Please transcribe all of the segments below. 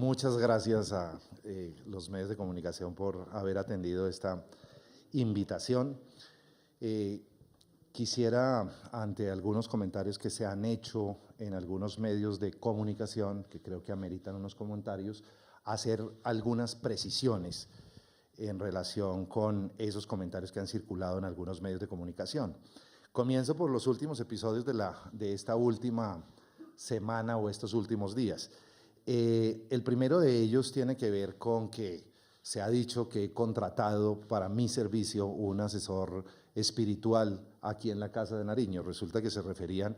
Muchas gracias a los medios de comunicación por haber atendido esta invitación. Quisiera, ante algunos comentarios que se han hecho en algunos medios de comunicación, que creo que ameritan unos comentarios, hacer algunas precisiones en relación con esos comentarios que han circulado en algunos medios de comunicación. Comienzo por los últimos episodios de esta última semana o estos últimos días. El primero de ellos tiene que ver con que se ha dicho que he contratado para mi servicio un asesor espiritual aquí en la Casa de Nariño. Resulta que se referían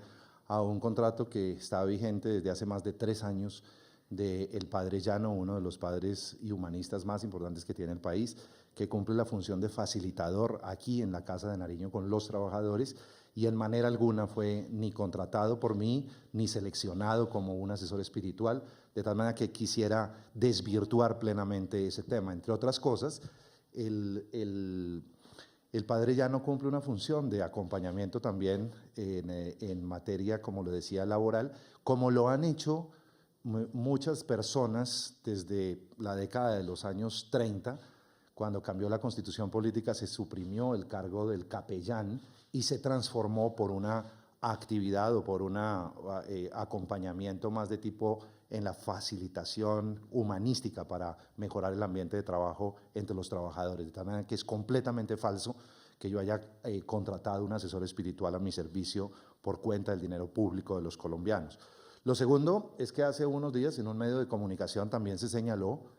a un contrato que está vigente desde hace más de 3 años del Padre Llano, uno de los padres y humanistas más importantes que tiene el país, que cumple la función de facilitador aquí en la Casa de Nariño con los trabajadores, y en manera alguna fue ni contratado por mí, ni seleccionado como un asesor espiritual, de tal manera que quisiera desvirtuar plenamente ese tema. Entre otras cosas, el Padre Llano cumple una función de acompañamiento también en materia, como lo decía, laboral, como lo han hecho muchas personas desde la década de los años 30, cuando cambió la constitución política, se suprimió el cargo del capellán y se transformó por una actividad o por un acompañamiento más de tipo en la facilitación humanística para mejorar el ambiente de trabajo entre los trabajadores. De tal manera que es completamente falso que yo haya contratado un asesor espiritual a mi servicio por cuenta del dinero público de los colombianos. Lo segundo es que hace unos días en un medio de comunicación también se señaló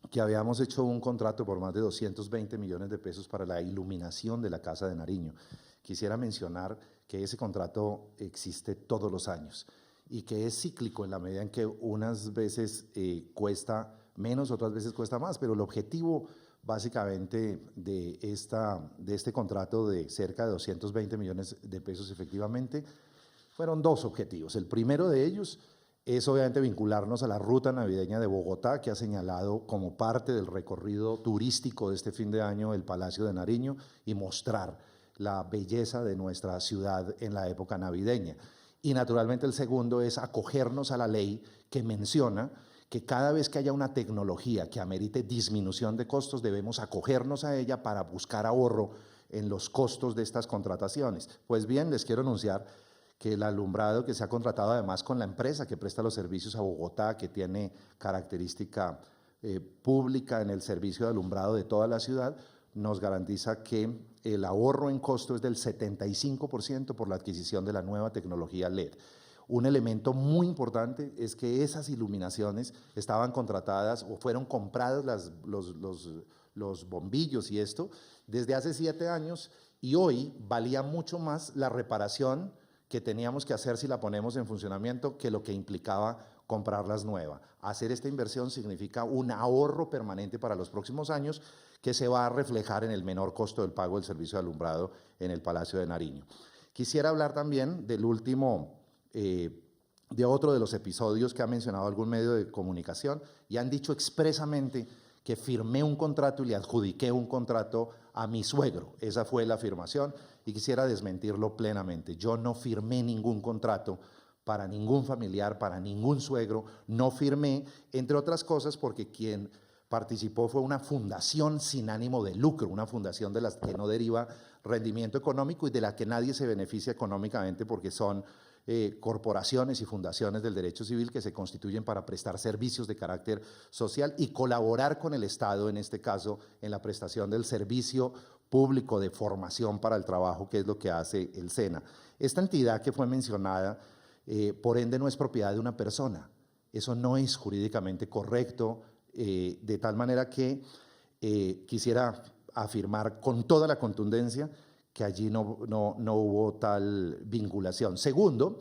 que habíamos hecho un contrato por más de 220 millones de pesos para la iluminación de la Casa de Nariño. Quisiera mencionar que ese contrato existe todos los años y que es cíclico en la medida en que unas veces cuesta menos, otras veces cuesta más, pero el objetivo básicamente de este contrato de cerca de 220 millones de pesos efectivamente fueron 2 objetivos. El primero de ellos es obviamente vincularnos a la ruta navideña de Bogotá, que ha señalado como parte del recorrido turístico de este fin de año el Palacio de Nariño, y mostrar la belleza de nuestra ciudad en la época navideña. Y naturalmente el segundo es acogernos a la ley que menciona que cada vez que haya una tecnología que amerite disminución de costos, debemos acogernos a ella para buscar ahorro en los costos de estas contrataciones. Pues bien, les quiero anunciar que el alumbrado que se ha contratado además con la empresa que presta los servicios a Bogotá, que tiene característica pública en el servicio de alumbrado de toda la ciudad, nos garantiza que el ahorro en costo es del 75% por la adquisición de la nueva tecnología LED. Un elemento muy importante es que esas iluminaciones estaban contratadas o fueron comprados los bombillos y esto desde hace 7 años, y hoy valía mucho más la reparación que teníamos que hacer si la ponemos en funcionamiento que lo que implicaba comprarlas nuevas. Hacer esta inversión significa un ahorro permanente para los próximos años que se va a reflejar en el menor costo del pago del servicio de alumbrado en el Palacio de Nariño. Quisiera hablar también del último, de otro de los episodios que ha mencionado algún medio de comunicación, y han dicho expresamente que firmé un contrato y le adjudiqué un contrato a mi suegro. Esa fue la afirmación y quisiera desmentirlo plenamente. Yo no firmé ningún contrato para ningún familiar, para ningún suegro. No firmé, entre otras cosas, porque quien participó fue una fundación sin ánimo de lucro, una fundación de las que no deriva rendimiento económico y de la que nadie se beneficia económicamente, porque son corporaciones y fundaciones del derecho civil que se constituyen para prestar servicios de carácter social y colaborar con el Estado, en este caso, en la prestación del servicio público de formación para el trabajo, que es lo que hace el SENA. Esta entidad que fue mencionada, por ende, no es propiedad de una persona. Eso no es jurídicamente correcto, de tal manera que quisiera afirmar con toda la contundencia que allí no hubo tal vinculación. Segundo,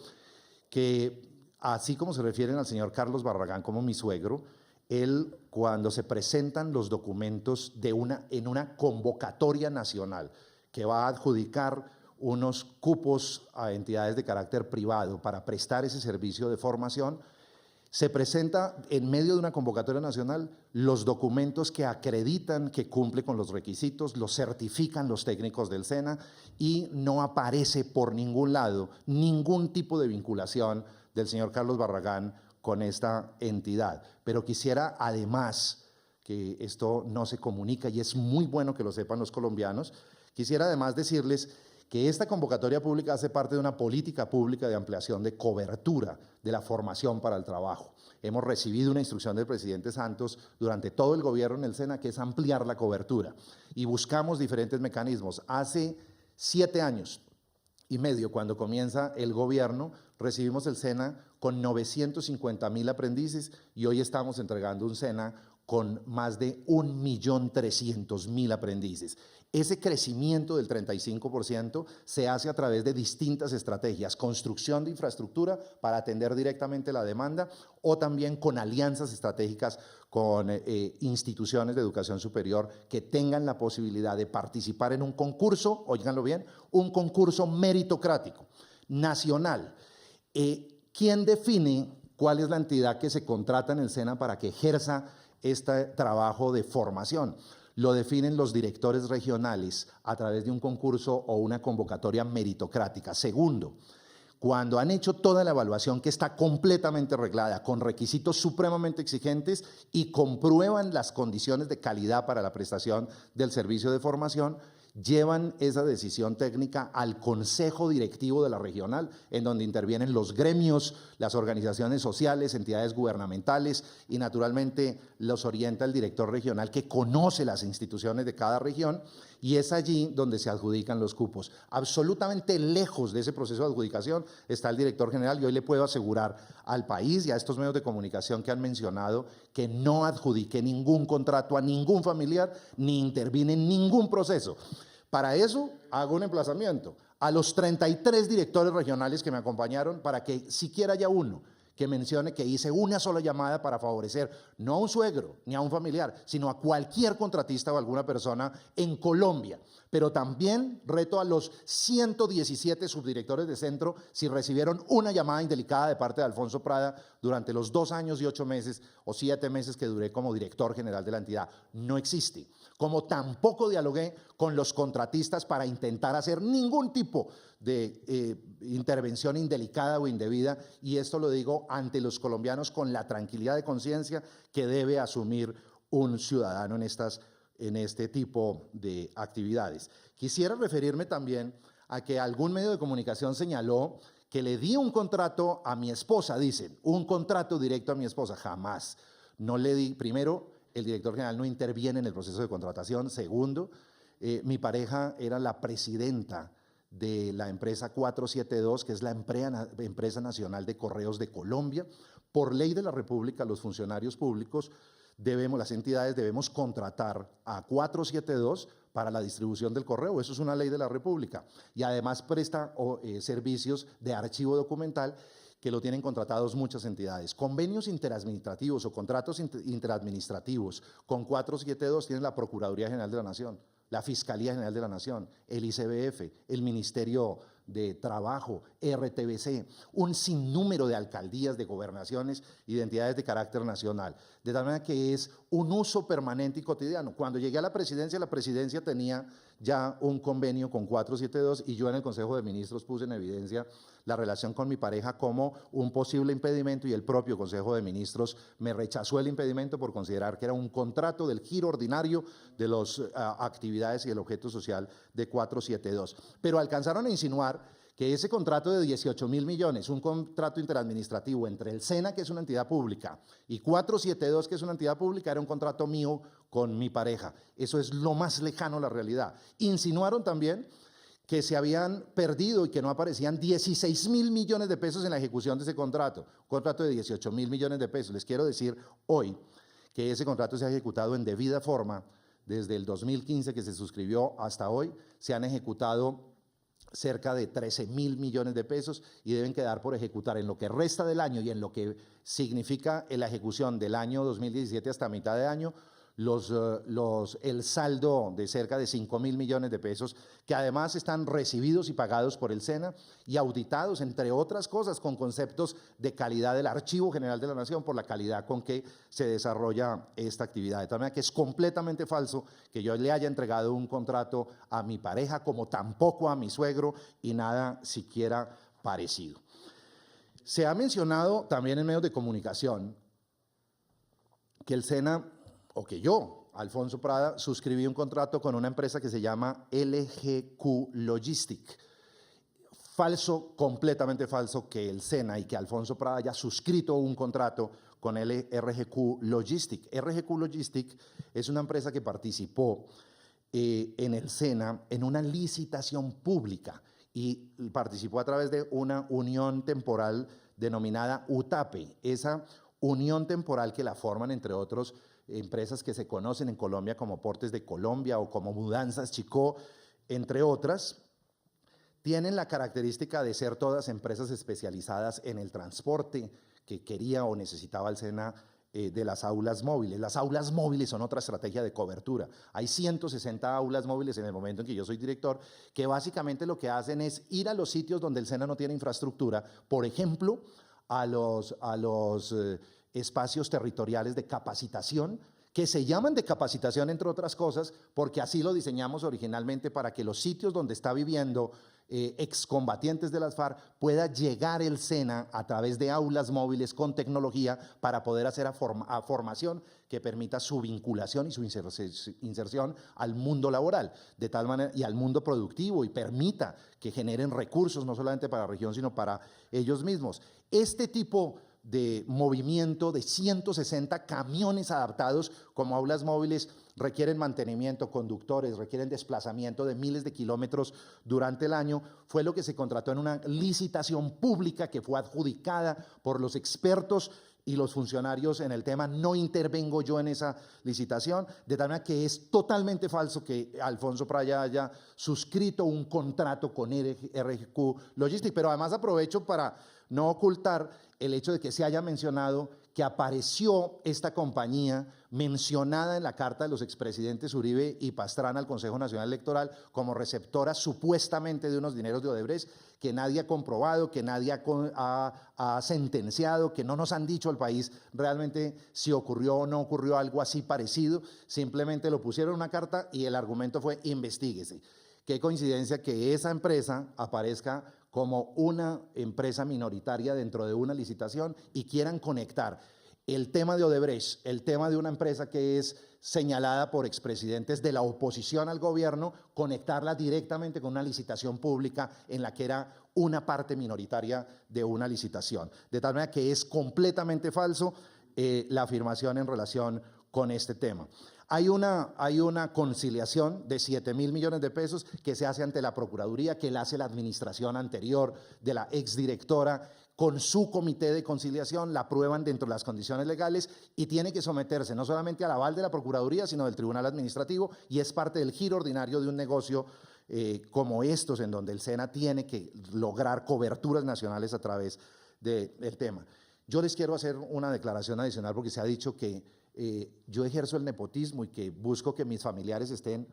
que así como se refieren al señor Carlos Barragán como mi suegro, él, cuando se presentan los documentos en una convocatoria nacional que va a adjudicar unos cupos a entidades de carácter privado para prestar ese servicio de formación, se presenta en medio de una convocatoria nacional los documentos que acreditan que cumple con los requisitos, los certifican los técnicos del SENA, y no aparece por ningún lado ningún tipo de vinculación del señor Carlos Barragán con esta entidad. Pero quisiera además, que esto no se comunica y es muy bueno que lo sepan los colombianos, quisiera además decirles que esta convocatoria pública hace parte de una política pública de ampliación de cobertura de la formación para el trabajo. Hemos recibido una instrucción del presidente Santos durante todo el gobierno en el SENA, que es ampliar la cobertura, y buscamos diferentes mecanismos. Hace 7 años y medio, cuando comienza el gobierno, recibimos el SENA con 950.000 aprendices y hoy estamos entregando un SENA con más de 1.300.000 aprendices. Ese crecimiento del 35% se hace a través de distintas estrategias, construcción de infraestructura para atender directamente la demanda o también con alianzas estratégicas con instituciones de educación superior que tengan la posibilidad de participar en un concurso, óiganlo bien, un concurso meritocrático, nacional. ¿Quién define cuál es la entidad que se contrata en el SENA para que ejerza este trabajo de formación? Lo definen los directores regionales a través de un concurso o una convocatoria meritocrática. Segundo, cuando han hecho toda la evaluación que está completamente reglada, con requisitos supremamente exigentes y comprueban las condiciones de calidad para la prestación del servicio de formación, llevan esa decisión técnica al consejo directivo de la regional, en donde intervienen los gremios, las organizaciones sociales, entidades gubernamentales y naturalmente los orienta el director regional que conoce las instituciones de cada región y es allí donde se adjudican los cupos. Absolutamente lejos de ese proceso de adjudicación está el director general y hoy le puedo asegurar al país y a estos medios de comunicación que han mencionado que no adjudique ningún contrato a ningún familiar ni interviene en ningún proceso. Para eso hago un emplazamiento a los 33 directores regionales que me acompañaron para que siquiera haya uno que mencione que hice una sola llamada para favorecer no a un suegro ni a un familiar, sino a cualquier contratista o alguna persona en Colombia. Pero también reto a los 117 subdirectores de centro si recibieron una llamada indelicada de parte de Alfonso Prada durante los 2 años y 8 meses o 7 meses que duré como director general de la entidad. No existe. Como tampoco dialogué con los contratistas para intentar hacer ningún tipo de intervención indelicada o indebida, y esto lo digo ante los colombianos con la tranquilidad de conciencia que debe asumir un ciudadano en este tipo de actividades. Quisiera referirme también a que algún medio de comunicación señaló que le di un contrato a mi esposa, dicen, un contrato directo a mi esposa. Jamás. No le di, primero, el director general no interviene en el proceso de contratación. Segundo, mi pareja era la presidenta de la empresa 472, que es la empresa nacional de correos de Colombia. Por ley de la República, los funcionarios públicos las entidades debemos contratar a 472 para la distribución del correo. Eso es una ley de la República. Y además presta servicios de archivo documental que lo tienen contratados muchas entidades. Convenios interadministrativos o contratos interadministrativos con 472 tiene la Procuraduría General de la Nación, la Fiscalía General de la Nación, el ICBF, el Ministerio de Trabajo, RTBC, un sinnúmero de alcaldías, de gobernaciones y de entidades de carácter nacional. De tal manera que es un uso permanente y cotidiano. Cuando llegué a la presidencia tenía ya un convenio con 472 y yo en el Consejo de Ministros puse en evidencia la relación con mi pareja como un posible impedimento y el propio Consejo de Ministros me rechazó el impedimento por considerar que era un contrato del giro ordinario de las actividades y el objeto social de 472. Pero alcanzaron a insinuar que ese contrato de 18.000 millones, un contrato interadministrativo entre el SENA, que es una entidad pública, y 472, que es una entidad pública, era un contrato mío con mi pareja. Eso es lo más lejano a la realidad. Insinuaron también que se habían perdido y que no aparecían 16.000 millones de pesos en la ejecución de ese contrato, un contrato de 18.000 millones de pesos. Les quiero decir hoy que ese contrato se ha ejecutado en debida forma. Desde el 2015 que se suscribió hasta hoy, se han ejecutado cerca de 13.000 millones de pesos y deben quedar por ejecutar en lo que resta del año y en lo que significa la ejecución del año 2017 hasta mitad de año, el saldo de cerca de 5.000 millones de pesos que además están recibidos y pagados por el SENA y auditados, entre otras cosas, con conceptos de calidad del Archivo General de la Nación por la calidad con que se desarrolla esta actividad. De tal manera que es completamente falso que yo le haya entregado un contrato a mi pareja, como tampoco a mi suegro y nada siquiera parecido. Se ha mencionado también en medios de comunicación que el SENA, o que yo, Alfonso Prada, suscribí un contrato con una empresa que se llama LGQ Logistic. Falso, completamente falso, que el SENA y que Alfonso Prada haya suscrito un contrato con RGQ Logistic. RGQ Logistic es una empresa que participó en el SENA en una licitación pública y participó a través de una unión temporal denominada UTAPE. Esa unión temporal que la forman, entre otros, empresas que se conocen en Colombia como Portes de Colombia o como Mudanzas Chicó, entre otras, tienen la característica de ser todas empresas especializadas en el transporte que quería o necesitaba el SENA de las aulas móviles. Las aulas móviles son otra estrategia de cobertura. Hay 160 aulas móviles en el momento en que yo soy director, que básicamente lo que hacen es ir a los sitios donde el SENA no tiene infraestructura, por ejemplo, a los espacios territoriales de capacitación, que se llaman de capacitación, entre otras cosas, porque así lo diseñamos originalmente para que los sitios donde está viviendo excombatientes de las FARC pueda llegar el SENA a través de aulas móviles con tecnología para poder hacer formación que permita su vinculación y su inserción al mundo laboral, de tal manera, y al mundo productivo, y permita que generen recursos no solamente para la región, sino para ellos mismos. Este tipo de movimiento de 160 camiones adaptados como aulas móviles requieren mantenimiento, conductores, requieren desplazamiento de miles de kilómetros durante el año, fue lo que se contrató en una licitación pública que fue adjudicada por los expertos y los funcionarios en el tema. No intervengo yo en esa licitación, de tal manera que es totalmente falso que Alfonso Prada haya suscrito un contrato con RGQ Logistics, pero además aprovecho para no ocultar el hecho de que se haya mencionado que apareció esta compañía mencionada en la carta de los expresidentes Uribe y Pastrana al Consejo Nacional Electoral como receptora supuestamente de unos dineros de Odebrecht, que nadie ha comprobado, que nadie ha sentenciado, que no nos han dicho al país realmente si ocurrió o no ocurrió algo así parecido. Simplemente lo pusieron en una carta y el argumento fue: investíguese. Qué coincidencia que esa empresa aparezca como una empresa minoritaria dentro de una licitación y quieran conectar el tema de Odebrecht, el tema de una empresa que es señalada por expresidentes de la oposición al gobierno, conectarla directamente con una licitación pública en la que era una parte minoritaria de una licitación. De tal manera que es completamente falso la afirmación en relación con este tema. Hay una conciliación de 7.000 millones de pesos que se hace ante la Procuraduría, que la hace la administración anterior de la exdirectora, con su comité de conciliación, la aprueban dentro de las condiciones legales y tiene que someterse no solamente al aval de la Procuraduría, sino del Tribunal Administrativo, y es parte del giro ordinario de un negocio como estos, en donde el SENA tiene que lograr coberturas nacionales a través del tema. Yo les quiero hacer una declaración adicional porque se ha dicho que yo ejerzo el nepotismo y que busco que mis familiares estén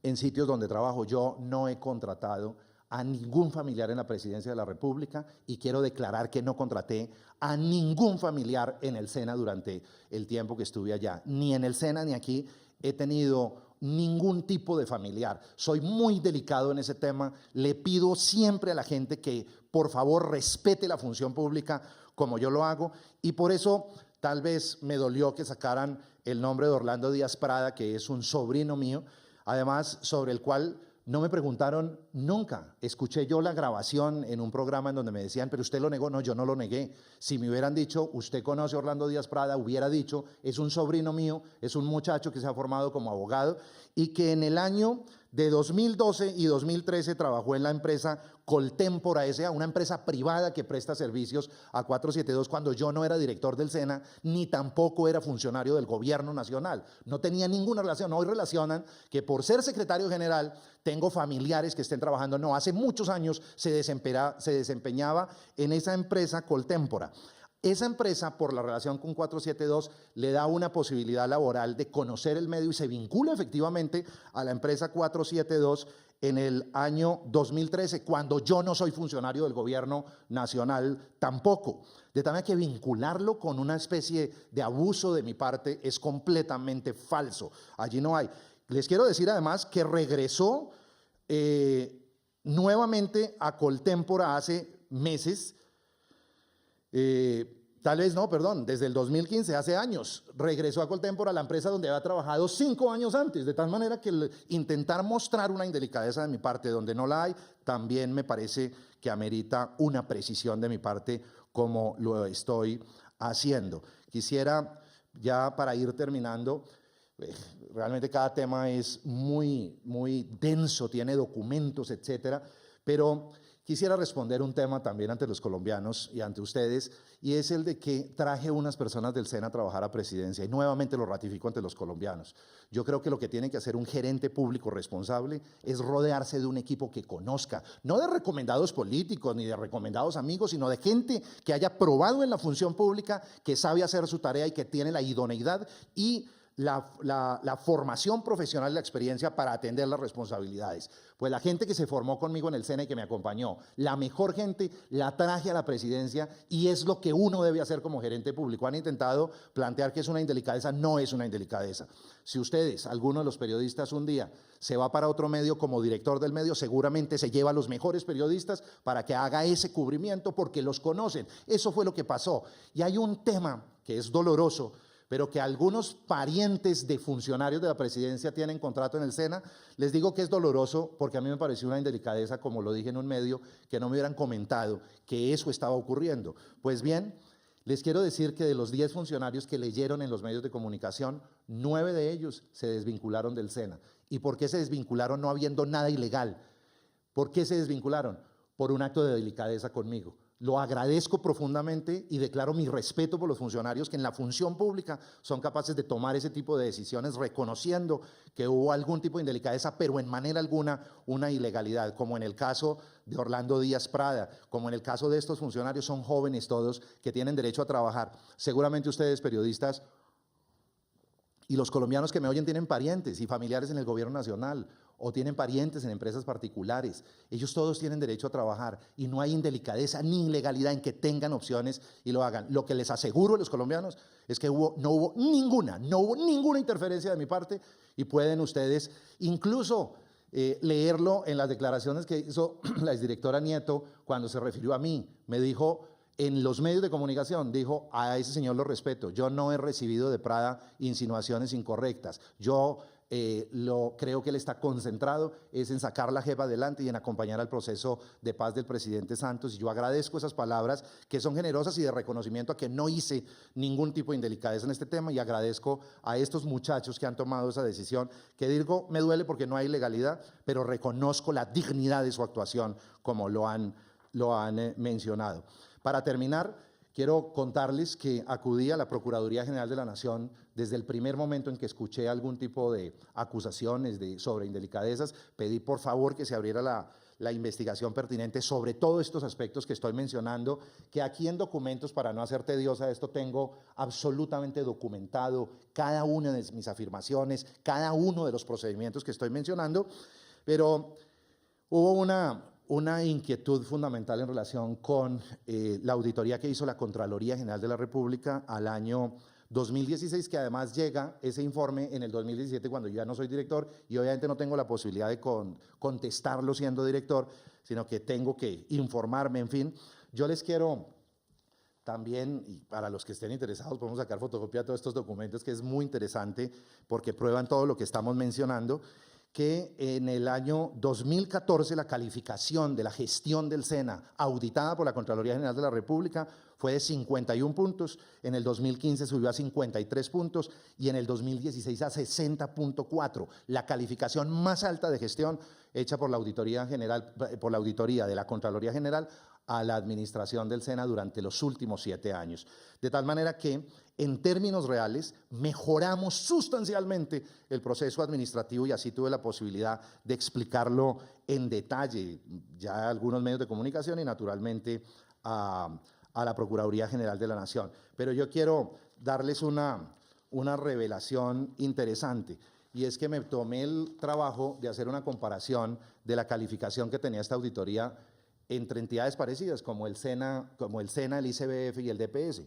en sitios donde trabajo. Yo no he contratado a ningún familiar en la Presidencia de la República y quiero declarar que no contraté a ningún familiar en el SENA durante el tiempo que estuve allá. Ni en el SENA ni aquí he tenido ningún tipo de familiar. Soy muy delicado en ese tema. Le pido siempre a la gente que por favor respete la función pública como yo lo hago, y por eso tal vez me dolió que sacaran el nombre de Orlando Díaz Prada, que es un sobrino mío, además sobre el cual no me preguntaron nunca. Escuché yo la grabación en un programa en donde me decían: pero usted lo negó. No, yo no lo negué. Si me hubieran dicho: usted conoce a Orlando Díaz Prada, hubiera dicho: es un sobrino mío, es un muchacho que se ha formado como abogado y que en el año de 2012 y 2013 trabajó en la empresa Coltempora S.A., una empresa privada que presta servicios a 472, cuando yo no era director del SENA, ni tampoco era funcionario del gobierno nacional. No tenía ninguna relación. Hoy relacionan que por ser secretario general tengo familiares que estén trabajando. No, hace muchos años se desempeñaba en esa empresa Coltempora. Esa empresa, por la relación con 472, le da una posibilidad laboral de conocer el medio y se vincula efectivamente a la empresa 472 en el año 2013, cuando yo no soy funcionario del gobierno nacional tampoco. De tal manera que vincularlo con una especie de abuso de mi parte es completamente falso. Allí no hay. Les quiero decir además que regresó nuevamente a Coltempora hace meses Tal vez no, perdón, desde el 2015, hace años, regresó a Coltempor, a la empresa donde había trabajado 5 años antes, de tal manera que intentar mostrar una indelicadeza de mi parte donde no la hay, también me parece que amerita una precisión de mi parte como lo estoy haciendo. Quisiera, ya para ir terminando, realmente cada tema es muy denso, tiene documentos, etcétera, pero quisiera responder un tema también ante los colombianos y ante ustedes, y es el de que traje unas personas del SENA a trabajar a presidencia, y nuevamente lo ratifico ante los colombianos. Yo creo que lo que tiene que hacer un gerente público responsable es rodearse de un equipo que conozca, no de recomendados políticos ni de recomendados amigos, sino de gente que haya probado en la función pública, que sabe hacer su tarea y que tiene la idoneidad y la formación profesional y la experiencia para atender las responsabilidades. Pues la gente que se formó conmigo en el SENA y que me acompañó, la mejor gente la traje a la presidencia y es lo que uno debe hacer como gerente público. Han intentado plantear que es una indelicadeza, no es una indelicadeza. Si ustedes, alguno de los periodistas un día se va para otro medio como director del medio, seguramente se lleva a los mejores periodistas para que haga ese cubrimiento porque los conocen. Eso fue lo que pasó. Y hay un tema que es doloroso, pero que algunos parientes de funcionarios de la presidencia tienen contrato en el SENA, les digo que es doloroso porque a mí me pareció una indelicadeza, como lo dije en un medio, que no me hubieran comentado que eso estaba ocurriendo. Pues bien, les quiero decir que de los 10 funcionarios que leyeron en los medios de comunicación, 9 de ellos se desvincularon del SENA. ¿Y por qué se desvincularon no habiendo nada ilegal? ¿Por qué se desvincularon? Por un acto de delicadeza conmigo. Lo agradezco profundamente y declaro mi respeto por los funcionarios que en la función pública son capaces de tomar ese tipo de decisiones reconociendo que hubo algún tipo de indelicadeza, pero en manera alguna una ilegalidad, como en el caso de Orlando Díaz Prada, como en el caso de estos funcionarios, son jóvenes todos que tienen derecho a trabajar. Seguramente ustedes, periodistas, y los colombianos que me oyen tienen parientes y familiares en el gobierno nacional o tienen parientes en empresas particulares. Ellos todos tienen derecho a trabajar y no hay indelicadeza ni ilegalidad en que tengan opciones y lo hagan. Lo que les aseguro a los colombianos es que no hubo ninguna interferencia de mi parte y pueden ustedes incluso leerlo en las declaraciones que hizo la exdirectora Nieto cuando se refirió a mí. Me dijo en los medios de comunicación, dijo, a ese señor lo respeto, yo no he recibido de Prada insinuaciones incorrectas, yo creo que él está concentrado es en sacar la JEP adelante y en acompañar al proceso de paz del presidente Santos, y yo agradezco esas palabras que son generosas y de reconocimiento a que no hice ningún tipo de indelicadeza en este tema, y agradezco a estos muchachos que han tomado esa decisión, que digo, me duele porque no hay legalidad, pero reconozco la dignidad de su actuación como lo han mencionado. Para terminar, quiero contarles que acudí a la Procuraduría General de la Nación desde el primer momento en que escuché algún tipo de acusaciones sobre indelicadezas. Pedí por favor que se abriera la investigación pertinente sobre todos estos aspectos que estoy mencionando, que aquí en documentos, para no hacer tediosa esto, tengo absolutamente documentado cada una de mis afirmaciones, cada uno de los procedimientos que estoy mencionando, pero hubo una inquietud fundamental en relación con la auditoría que hizo la Contraloría General de la República al año 2016, que además llega ese informe en el 2017 cuando yo ya no soy director y obviamente no tengo la posibilidad de contestarlo siendo director, sino que tengo que informarme, en fin. Yo les quiero también, y para los que estén interesados, podemos sacar fotocopia de todos estos documentos, que es muy interesante porque prueban todo lo que estamos mencionando, que en el año 2014 la calificación de la gestión del SENA auditada por la Contraloría General de la República fue de 51 puntos, en el 2015 subió a 53 puntos y en el 2016 a 60.4, la calificación más alta de gestión hecha por la Auditoría General, por la Auditoría de la Contraloría General a la administración del SENA durante los últimos 7 años. De tal manera que, en términos reales, mejoramos sustancialmente el proceso administrativo y así tuve la posibilidad de explicarlo en detalle, ya a algunos medios de comunicación y naturalmente a la Procuraduría General de la Nación. Pero yo quiero darles una revelación interesante. Y es que me tomé el trabajo de hacer una comparación de la calificación que tenía esta auditoría entre entidades parecidas como el SENA, el ICBF y el DPS.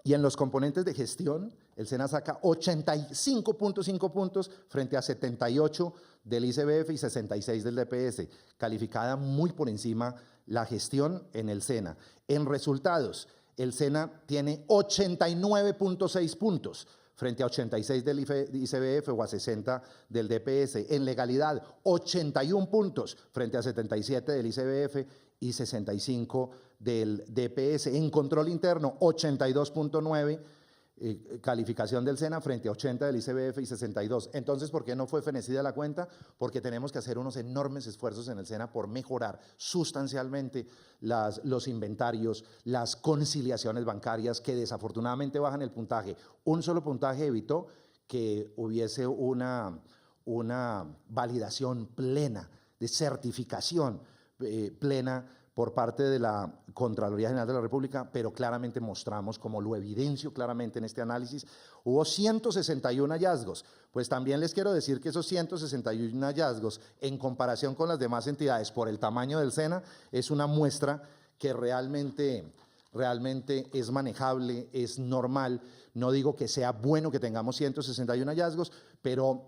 Y en los componentes de gestión, el SENA saca 85.5 puntos frente a 78 del ICBF y 66 del DPS, calificada muy por encima la gestión en el SENA. En resultados, el SENA tiene 89.6 puntos frente a 86 del ICBF o a 60 del DPS. En legalidad, 81 puntos frente a 77 del ICBF y 65 del DPS. En control interno, 82.9 calificación del SENA frente a 80 del ICBF y 62. Entonces, ¿por qué no fue fenecida la cuenta? Porque tenemos que hacer unos enormes esfuerzos en el SENA por mejorar sustancialmente los inventarios, las conciliaciones bancarias que desafortunadamente bajan el puntaje. Un solo puntaje evitó que hubiese una validación plena, de certificación plena por parte de la Contraloría General de la República, pero claramente mostramos, como lo evidencio claramente en este análisis, hubo 161 hallazgos. Pues también les quiero decir que esos 161 hallazgos, en comparación con las demás entidades, por el tamaño del SENA, es una muestra que realmente es manejable, es normal. No digo que sea bueno que tengamos 161 hallazgos, pero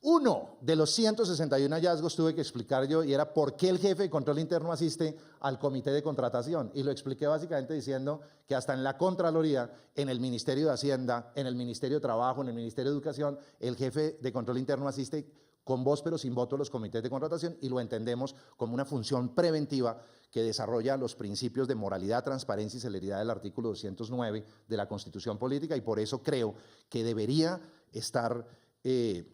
uno de los 161 hallazgos tuve que explicar yo, y era por qué el jefe de control interno asiste al comité de contratación. Y lo expliqué básicamente diciendo que hasta en la Contraloría, en el Ministerio de Hacienda, en el Ministerio de Trabajo, en el Ministerio de Educación, el jefe de control interno asiste con voz pero sin voto a los comités de contratación, y lo entendemos como una función preventiva que desarrolla los principios de moralidad, transparencia y celeridad del artículo 209 de la Constitución Política, y por eso creo que debería estar el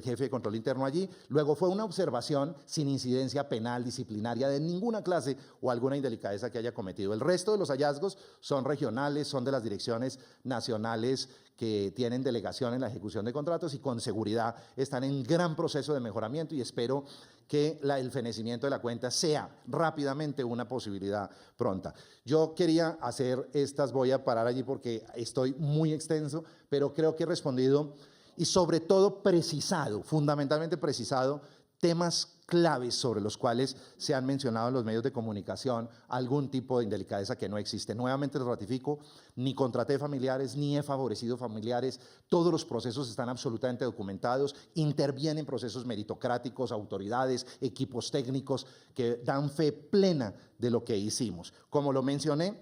jefe de control interno allí. Luego fue una observación sin incidencia penal, disciplinaria de ninguna clase o alguna indelicadeza que haya cometido. El resto de los hallazgos son regionales, son de las direcciones nacionales que tienen delegación en la ejecución de contratos y con seguridad están en gran proceso de mejoramiento, y espero que el fenecimiento de la cuenta sea rápidamente una posibilidad pronta. Yo quería hacer estas, voy a parar allí porque estoy muy extenso, pero creo que he respondido y sobre todo precisado, fundamentalmente precisado, temas claves sobre los cuales se han mencionado en los medios de comunicación algún tipo de indelicadeza que no existe. Nuevamente lo ratifico, ni contraté familiares, ni he favorecido familiares, todos los procesos están absolutamente documentados, intervienen procesos meritocráticos, autoridades, equipos técnicos que dan fe plena de lo que hicimos. Como lo mencioné,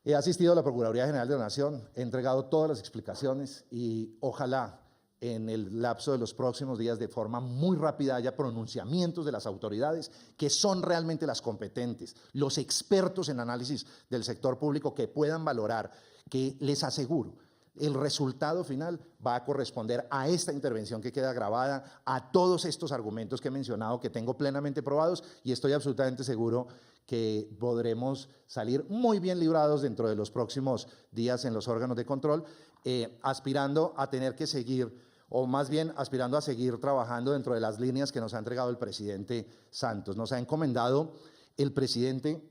he asistido a la Procuraduría General de la Nación, he entregado todas las explicaciones y ojalá en el lapso de los próximos días, de forma muy rápida, haya pronunciamientos de las autoridades que son realmente las competentes, los expertos en análisis del sector público que puedan valorar, que les aseguro, el resultado final va a corresponder a esta intervención que queda grabada, a todos estos argumentos que he mencionado, que tengo plenamente probados, y estoy absolutamente seguro que podremos salir muy bien librados dentro de los próximos días en los órganos de control, aspirando a tener que seguir, o más bien aspirando a seguir trabajando dentro de las líneas que nos ha entregado el presidente Santos. Nos ha encomendado el presidente,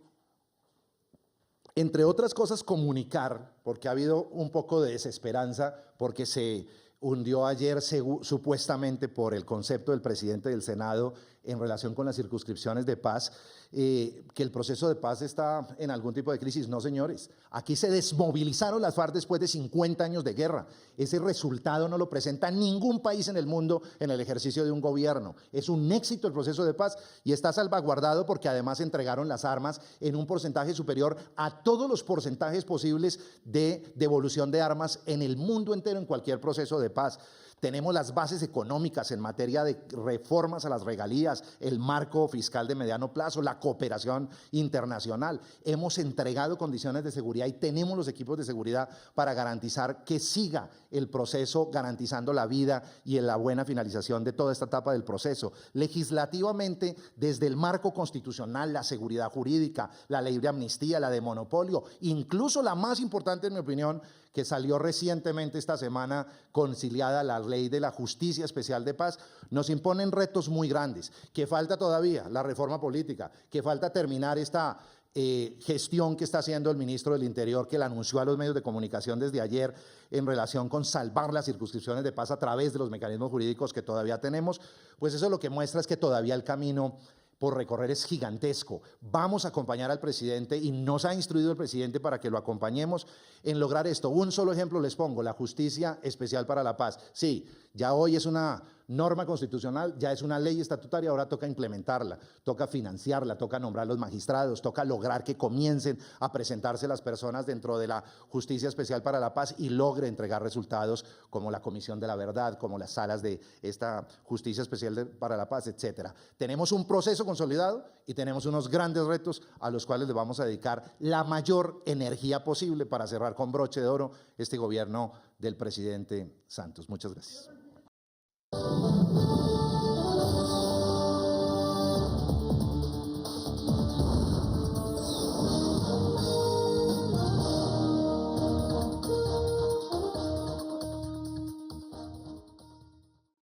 entre otras cosas, comunicar, porque ha habido un poco de desesperanza, porque se hundió ayer supuestamente por el concepto del presidente del Senado en relación con las circunscripciones de paz, que el proceso de paz está en algún tipo de crisis. No, señores, aquí se desmovilizaron las FARC después de 50 años de guerra. Ese resultado no lo presenta ningún país en el mundo en el ejercicio de un gobierno. Es un éxito el proceso de paz y está salvaguardado porque además entregaron las armas en un porcentaje superior a todos los porcentajes posibles de devolución de armas en el mundo entero en cualquier proceso de paz. Tenemos las bases económicas en materia de reformas a las regalías, el marco fiscal de mediano plazo, la cooperación internacional. Hemos entregado condiciones de seguridad y tenemos los equipos de seguridad para garantizar que siga el proceso, garantizando la vida y la buena finalización de toda esta etapa del proceso. Legislativamente, desde el marco constitucional, la seguridad jurídica, la ley de amnistía, la de monopolio, incluso la más importante, en mi opinión, que salió recientemente esta semana, conciliada, la ley de la Justicia Especial de Paz, nos imponen retos muy grandes, que falta todavía la reforma política, que falta terminar esta gestión que está haciendo el ministro del Interior, que la anunció a los medios de comunicación desde ayer en relación con salvar las circunscripciones de paz a través de los mecanismos jurídicos que todavía tenemos. Pues eso lo que muestra es que todavía el camino por recorrer es gigantesco. Vamos a acompañar al presidente y nos ha instruido el presidente para que lo acompañemos en lograr esto. Un solo ejemplo les pongo, la Justicia Especial para la Paz. Sí, ya hoy es una norma constitucional, ya es una ley estatutaria, ahora toca implementarla, toca financiarla, toca nombrar los magistrados, toca lograr que comiencen a presentarse las personas dentro de la Justicia Especial para la Paz y logre entregar resultados como la Comisión de la Verdad, como las salas de esta Justicia Especial para la Paz, etcétera. Tenemos un proceso consolidado y tenemos unos grandes retos a los cuales le vamos a dedicar la mayor energía posible para cerrar con broche de oro este gobierno del presidente Santos. Muchas gracias.